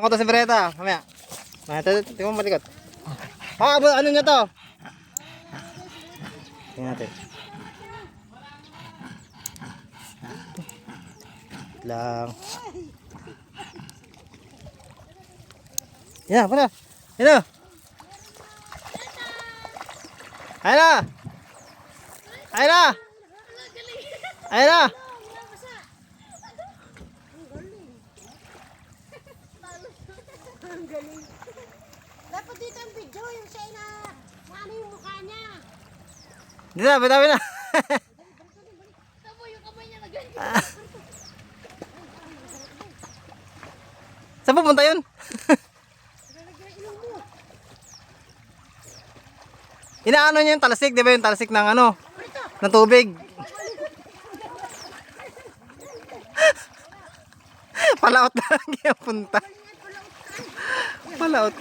ko to si Beretta. Mamaya. Tingnan mo malikot. Ano niya to? Tingnan natin. Lang. Yan, para. Yan na. Ayun na. Ayun na. Ayun na. Ang galing. Dapat dito ang video yung siya na ano yung mukha niya. Dito na, bitabi na. Tabo yung kamay niya na ganyan. Saan pupunta yun? Inaano niya yung talasik, di ba yung talasik ng ano? Ng tubig. Palaot na lang yung punta. Palaot.